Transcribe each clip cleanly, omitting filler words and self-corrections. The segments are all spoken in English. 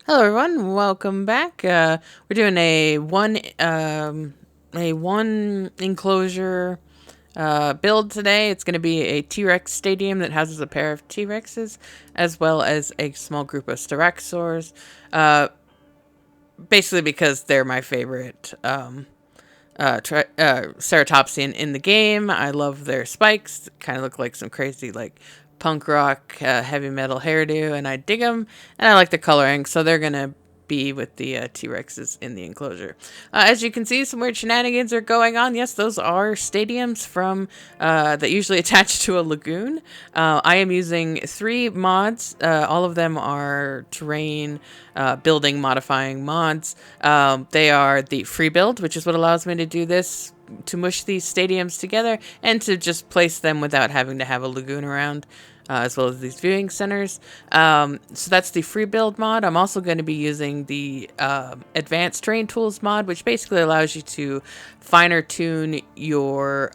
Hello, everyone. Welcome back. We're doing a one enclosure build today. It's going to be a T-Rex stadium that houses a pair of T-Rexes, as well as a small group of Styracosaurs. Uh, Basically, because they're my favorite ceratopsian in the game. I love their spikes. Kind of look like some crazy punk rock heavy metal hairdo, and I dig them. And I like the coloring, so they're gonna be with the T-Rexes in the enclosure. As you can see, some weird shenanigans are going on. Yes, those are stadiums from that usually attach to a lagoon. I am using 3 mods. All of them are terrain building modifying mods. They are the free build, which is what allows me to do this, to mush these stadiums together and to just place them without having to have a lagoon around, as well as these viewing centers. So that's the free build mod. I'm also going to be using the advanced terrain tools mod, which basically allows you to finer tune your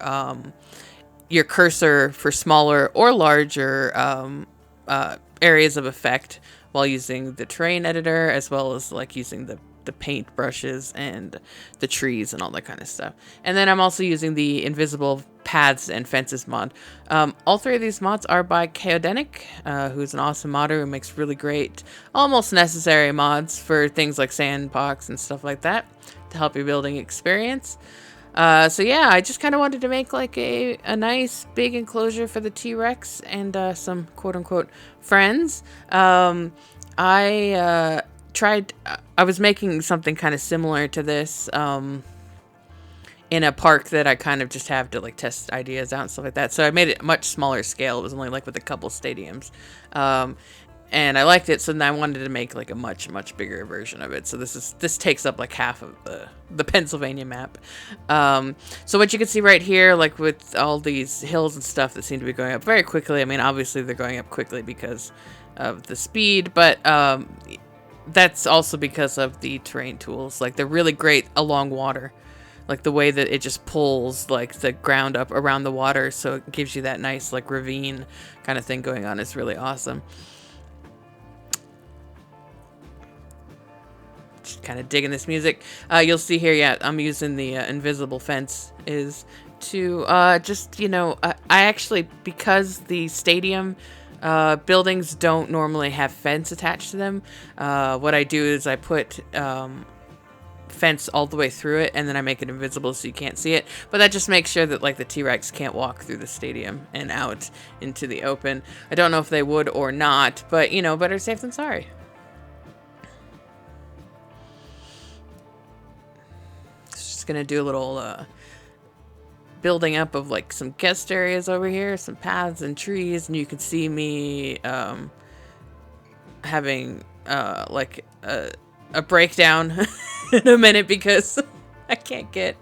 cursor for smaller or larger areas of effect while using the terrain editor, as well as using the paint brushes and the trees and all that kind of stuff. And then I'm also using the invisible paths and fences mod. All 3 of these mods are by Kaiodenic, who's an awesome modder who makes really great, almost necessary mods for things like sandbox and stuff like that to help your building experience. So yeah, I just kind of wanted to make a nice big enclosure for the T-Rex and some quote-unquote friends. I was making something kind of similar to this in a park that I kind of just have to test ideas out and stuff like that. So I made it much smaller scale. It was only with a couple stadiums. And I liked it, so then I wanted to make a much bigger version of it. So this takes up half of the Pennsylvania map. So what you can see right here, with all these hills and stuff that seem to be going up very quickly. I mean, obviously they're going up quickly because of the speed, but that's also because of the terrain tools. They're really great along water. The way that it just pulls the ground up around the water, so it gives you that nice ravine kind of thing going on. It's really awesome. Just kind of digging this music. You'll see here, yeah, I'm using the invisible fence is to just, I actually, because the stadium buildings don't normally have fence attached to them, what I do is I put fence all the way through it, and then I make it invisible so you can't see it. But that just makes sure that the T-Rex can't walk through the stadium and out into the open. I don't know if they would or not, but better safe than sorry. Just gonna do a little building up of some guest areas over here, some paths and trees, and you can see me having a breakdown in a minute because I can't get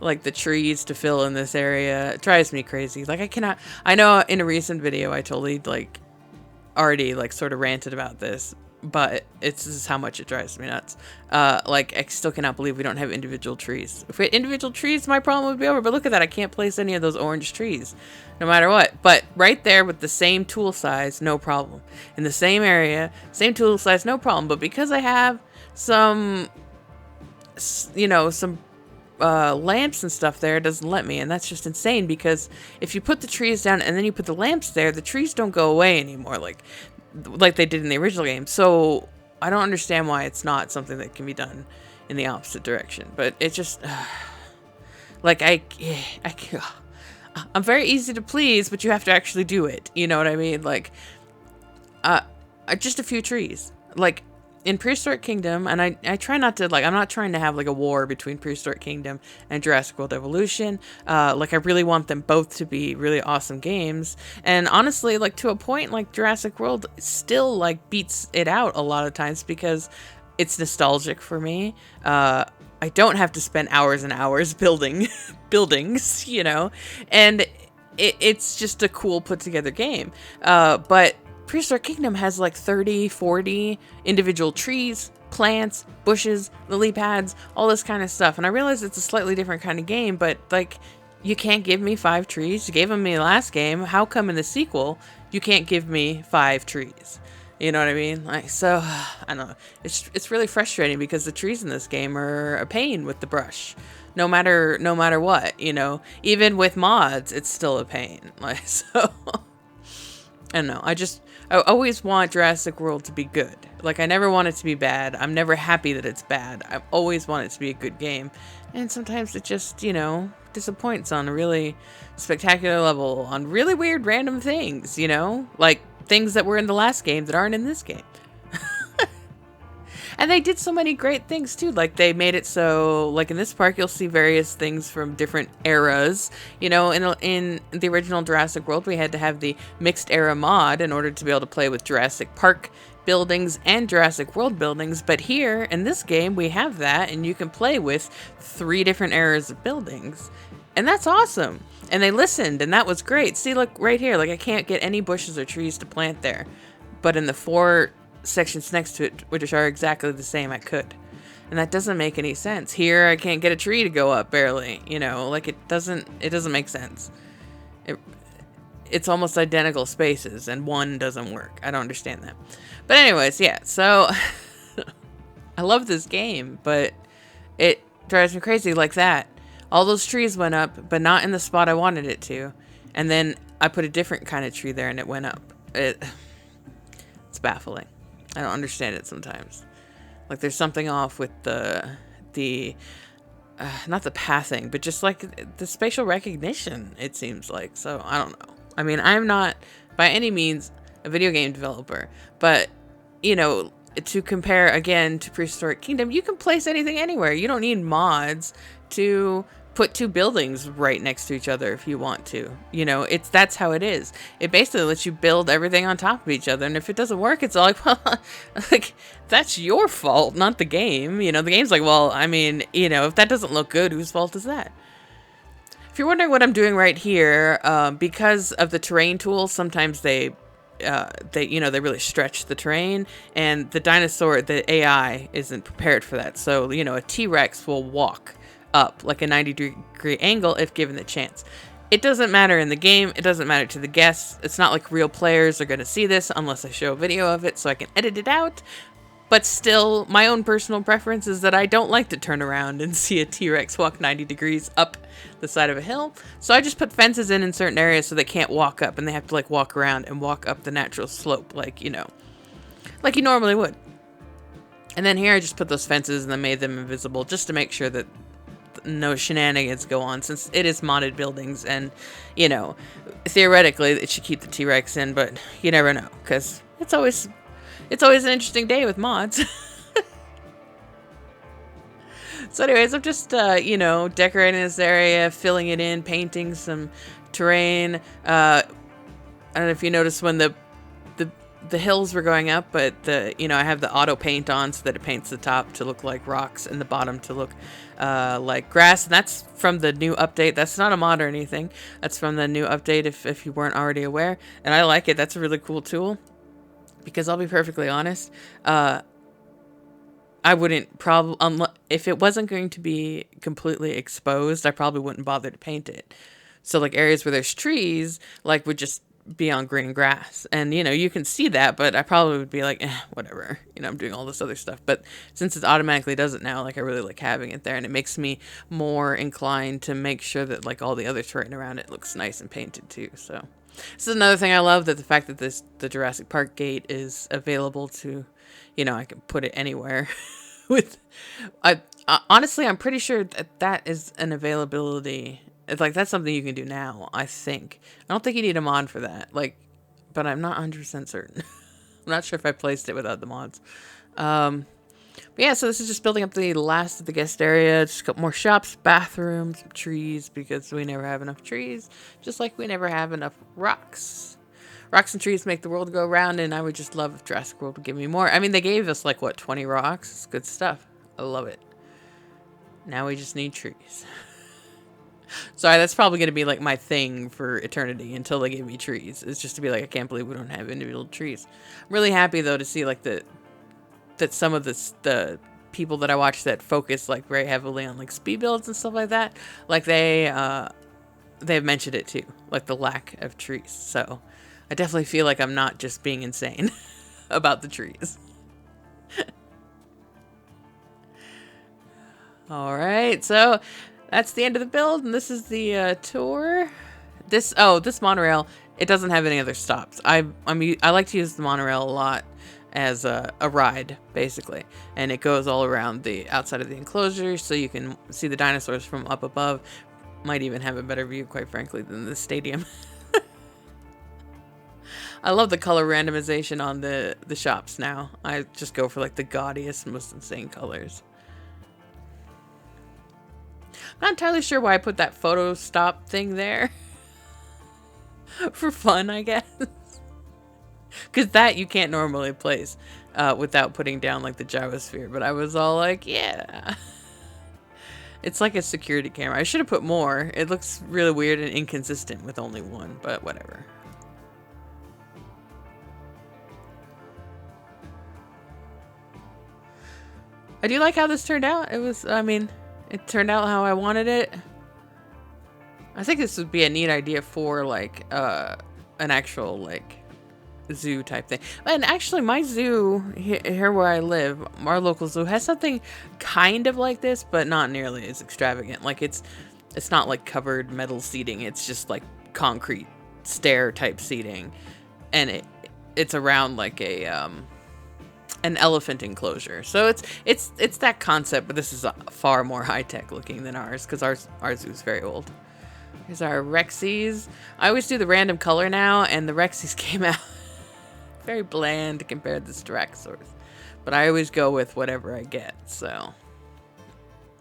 the trees to fill in this area. It drives me crazy. I know in a recent video I totally already sort of ranted about this, but this is how much it drives me nuts. I still cannot believe we don't have individual trees. If we had individual trees, my problem would be over. But look at that, I can't place any of those orange trees, no matter what. But right there with the same tool size, no problem. In the same area, same tool size, no problem. But because I have some lamps and stuff there, it doesn't let me, and that's just insane, because if you put the trees down and then you put the lamps there, the trees don't go away anymore like they did in the original game. So I don't understand why it's not something that can be done in the opposite direction. But it just I'm very easy to please, but you have to actually do it, you know what I mean? Just a few trees in Prehistoric Kingdom, and I try not to, I'm not trying to have a war between Prehistoric Kingdom and Jurassic World Evolution. I really want them both to be really awesome games. And honestly, to a point, Jurassic World still beats it out a lot of times because it's nostalgic for me. I don't have to spend hours and hours building buildings, and it's just a cool put together game. But Prehistoric Kingdom has 30, 40 individual trees, plants, bushes, lily pads, all this kind of stuff. And I realize it's a slightly different kind of game, but you can't give me 5 trees. You gave them me last game. How come in the sequel you can't give me 5 trees? You know what I mean? Like, so, I don't know. It's really frustrating because the trees in this game are a pain with the brush. No matter what, you know. Even with mods, it's still a pain. Like, so, I don't know. I always want Jurassic World to be good. Like, I never want it to be bad. I'm never happy that it's bad. I always want it to be a good game. And sometimes it just, you know, disappoints on a really spectacular level, on really weird random things, you know? Like, things that were in the last game that aren't in this game. And they did so many great things too. Like they made it so, like in this park, you'll see various things from different eras. You know, in the original Jurassic World, we had to have the mixed era mod in order to be able to play with Jurassic Park buildings and Jurassic World buildings. But here in this game, we have that, and you can play with 3 different eras of buildings. And that's awesome. And they listened, and that was great. See, look right here. Like I can't get any bushes or trees to plant there. But in the 4 sections next to it, which are exactly the same, I could. And that doesn't make any sense. Here I can't get a tree to go up barely, you know, like it doesn't make sense. It's almost identical spaces and one doesn't work. I don't understand that. But anyways, yeah, so I love this game, but it drives me crazy like that. All those trees went up, but not in the spot I wanted it to. And then I put a different kind of tree there and it went up. It's baffling. I don't understand it sometimes. Like there's something off with the not the pathing, but just like the spatial recognition, it seems like. So I don't know. I mean, I'm not by any means a video game developer, but you know, to compare again to Prehistoric Kingdom, you can place anything anywhere. You don't need mods to put 2 buildings right next to each other if you want to. You know, that's how it is. It basically lets you build everything on top of each other, and if it doesn't work, it's all like, well, like that's your fault, not the game. You know, the game's like, well, I mean, you know, if that doesn't look good, whose fault is that? If you're wondering what I'm doing right here, because of the terrain tools, sometimes they really stretch the terrain, and the dinosaur, the AI isn't prepared for that. So, you know, a T-Rex will walk up like a 90-degree angle if given the chance. It doesn't matter in the game. It doesn't matter to the guests. It's not like real players are going to see this unless I show a video of it so I can edit it out. But still, my own personal preference is that I don't like to turn around and see a T-Rex walk 90 degrees up the side of a hill. So I just put fences in certain areas so they can't walk up and they have to like walk around and walk up the natural slope like, you know, like you normally would. And then here I just put those fences and then made them invisible just to make sure that no shenanigans go on, since it is modded buildings, and you know, theoretically it should keep the T-Rex in, but you never know, because it's always an interesting day with mods. So anyways, I'm just you know, decorating this area, filling it in, painting some terrain. I don't know if you noticed when the hills were going up, but you know, I have the auto paint on so that it paints the top to look like rocks and the bottom to look like grass. And that's from the new update. That's not a mod or anything. That's from the new update if you weren't already aware. And I like it. That's a really cool tool, because I'll be perfectly honest, I wouldn't probably, if it wasn't going to be completely exposed, I probably wouldn't bother to paint it. So like areas where there's trees, like would just be on green grass, and you know, you can see that, but I probably would be like, whatever, you know, I'm doing all this other stuff. But since it automatically does it now, like I really like having it there, and it makes me more inclined to make sure that like all the other terrain around it looks nice and painted too. So this is another thing I love, that the fact that the Jurassic Park gate is available to, you know, I can put it anywhere. Honestly, I'm pretty sure that is an availability. It's like, that's something you can do now, I think. I don't think you need a mod for that. Like, but I'm not 100% certain. I'm not sure if I placed it without the mods. But yeah, so this is just building up the last of the guest area. Just a couple more shops, bathrooms, trees, because we never have enough trees. Just like we never have enough rocks. Rocks and trees make the world go round, and I would just love if Jurassic World would give me more. I mean, they gave us like, what, 20 rocks? It's good stuff. I love it. Now we just need trees. Sorry, that's probably going to be like my thing for eternity until they give me trees. It's just to be like, I can't believe we don't have individual trees. I'm really happy though to see like that some of the people that I watch that focus like very heavily on like speed builds and stuff like that, like they've mentioned it too, like the lack of trees. So I definitely feel like I'm not just being insane. about the trees. All right, so that's the end of the build, and this is the tour. This monorail, it doesn't have any other stops. I like to use the monorail a lot as a ride, basically, and it goes all around the outside of the enclosure, so you can see the dinosaurs from up above. Might even have a better view, quite frankly, than the stadium. I love the color randomization on the shops now. I just go for like the gaudiest, most insane colors. I'm not entirely sure why I put that photo stop thing there. For fun, I guess. Because that you can't normally place without putting down like the gyrosphere. But I was all like, yeah. It's like a security camera. I should have put more. It looks really weird and inconsistent with only one, but whatever. I do like how this turned out. It was, I mean, it turned out how I wanted it. I think this would be a neat idea for like an actual like zoo type thing. And actually my zoo here where I live, our local zoo, has something kind of like this, but not nearly as extravagant. Like it's not like covered metal seating. It's just like concrete stair type seating, and it's around like a an elephant enclosure. So it's that concept, but this is far more high-tech looking than ours, because our zoo is very old. Here's our Rexies. I always do the random color now, and the Rexies came out very bland compared to Styracosaurus. But I always go with whatever I get, so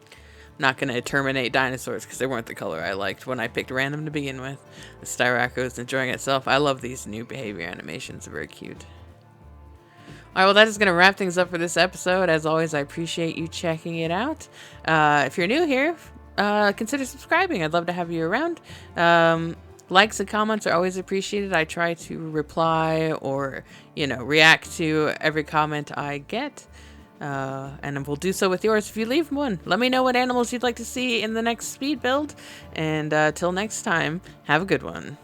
I'm not going to terminate dinosaurs because they weren't the color I liked when I picked random to begin with. The Styraco is enjoying itself. I love these new behavior animations. They're very cute. Alright, well, that is going to wrap things up for this episode. As always, I appreciate you checking it out. If you're new here, consider subscribing. I'd love to have you around. Likes and comments are always appreciated. I try to reply or, react to every comment I get. And we'll do so with yours if you leave one. Let me know what animals you'd like to see in the next speed build. And till next time, have a good one.